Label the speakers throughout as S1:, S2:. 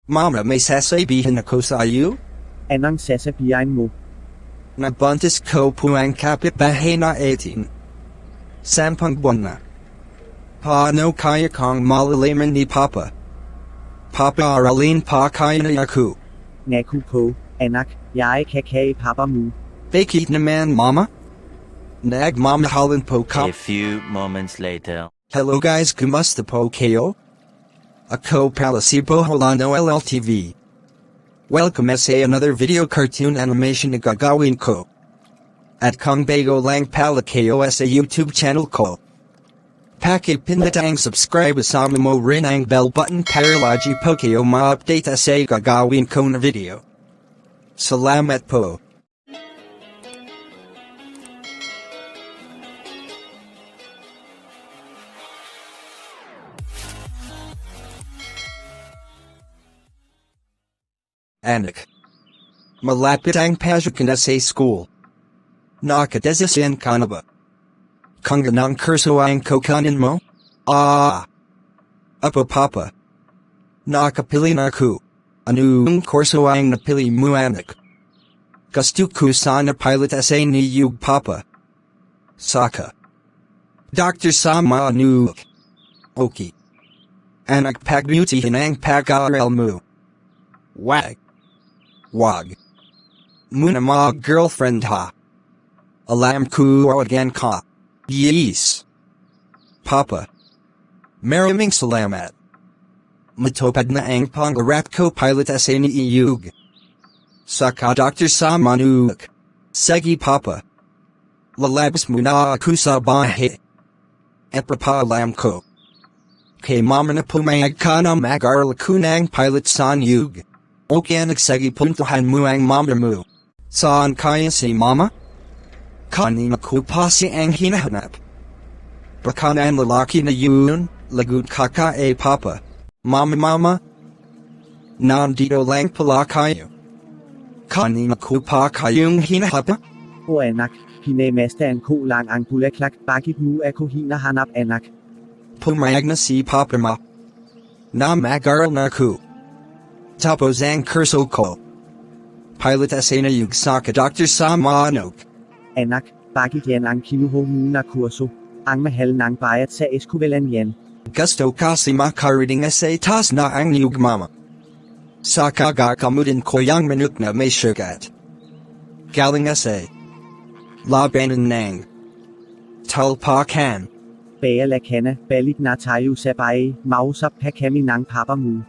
S1: Mama may sasabihin ako sa iyo?
S2: Anong sasabihin mo?
S1: Nabuntis ko po ang kapitbahay na 18. Sampung buwan na. Paano kaya kong malalaman ni Papa? Papa aralin pa kaya na ako.
S2: Naku po, anak, jeg kan kay papa mo.
S1: Bakit naman mama? Nagmamahalan po ka.
S3: A few moments later.
S1: Hello guys, kumusta po kayo? Ako pala si Boholano LLTV. Welcome sa another video cartoon animation na gagawin ko. At kung bago lang pala kayo sa YouTube channel ko, pakipindot ang subscribe sama mo rin ang bell button para lagi po kayo ma-update sa gagawin ko na video. Salamat po. Anak. Malapit ang pasok na sa school. Nakadesisyon ka na ba? Kung ganang kurso ang kukunin mo? Apo papa. Nakapili na ako. Anong kurso ang napili mo anak? Gusto ko sana pilot sa niyug papa. Saka. Dr. Sama anuk. Okay. Anak pagbutihin ang pag-aaral mo. Wag. Muna girlfriend ha. Alam ko again ka. Yes. Papa. Maraming salamat. Matupad na ang pangarap ko pilot sa niyug. Saka Dr. Samanuk. Sige Papa. Lalabas muna ako sa bahay. Epapaalam ko. Kay mama na pumayag ka na mag-aral ko ng pilot sa niyug. Okay nagsagi puntuhan mo ang mama mo. Saan kaya si mama? Kanina ko pa si ang hinahanap. Baka na ang lalaki na yun, lagot kaka papa. Mama. Nandito lang pala kayo. Kanina ko pa kayong hinahanap?
S2: O anak, kinemaster ko lang ang bulaklak, bakit mo ako hinahanap anak?
S1: Pumayag na si papa mo. Na mag-aral na ko. Tapos ang kurso ko. Pilot sa niyug saka Dr. Samanok.
S2: Anak, bakit yan ang kinuha mo na kurso? Ang mahal ng bayad sa eskwelahan yan.
S1: Gusto kasi makarating sa taas na ang niyug mama. Saka gakamutin ko yung manok na may sugat. Galing sa labanan ng talpakan.
S2: Baala ka na, balik na tayo sa bahay, mausap pa kami ng papa mo.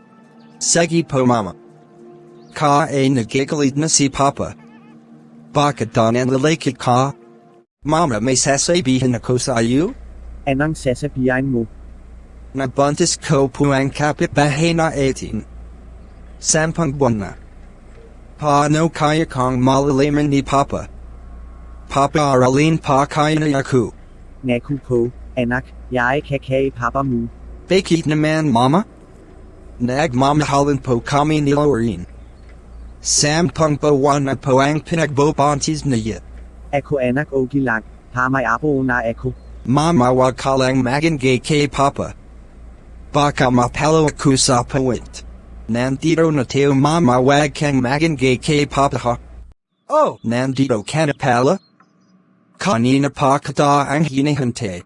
S1: Sige po mama. Nagigalit na si papa. Bakit doon ang lalaki ka? Mama may sasabihin ako sa iyo?
S2: Anong sasabihin mo?
S1: Nabuntis ko po ang kapitbahay na 18. Sampung buwan na. Paano kaya kong malalaman ni papa? Papa aralin pa kaya na ako.
S2: Naku po, anak, jeg kan kay papa mo.
S1: Bakit naman mama? Nagmamahalan po kami ni Lauren. Sampung buwan na po ang pinagbobuntis niya.
S2: Ako anak okay lang, may apo na ako.
S1: Mama wag ka lang magingay kay papa. Baka mapalo ako sa point. Nandito na tayo mama wag kang magingay kay papa ha. Oh, nandito ka na pala? Kanina pa kita ang hinihintay.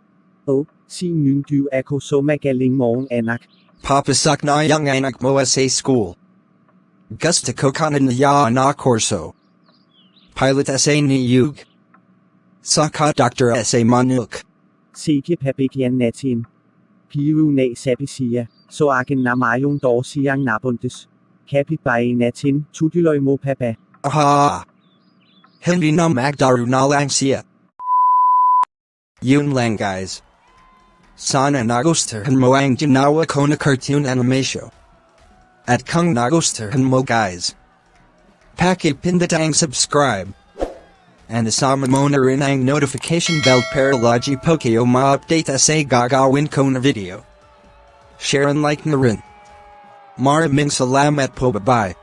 S2: Oh, sinun du ako so magaling mong anak.
S1: Papasak na yung anak mo sa school. Gusto ko kanina na kurso. Pilot sa niyug. Saka Dr. sa manuk.
S2: Sige pabigyan natin. Piru na sabi siya, so akin na mayong daw siyang nabuntis. Kapitbahay natin, tutuloy mo papa.
S1: Aha! Hindi na magdaro na lang siya. Yun lang guys. Sana nagustuhan mo ang ginawa ko na cartoon animation. At kung nagustuhan mo guys, pakipindot ang subscribe. And isama mo na rin ang notification bell para lagi po kayo ma-update sa gagawin ko na video. Share and like na rin. Maraming salamat po, bye-bye.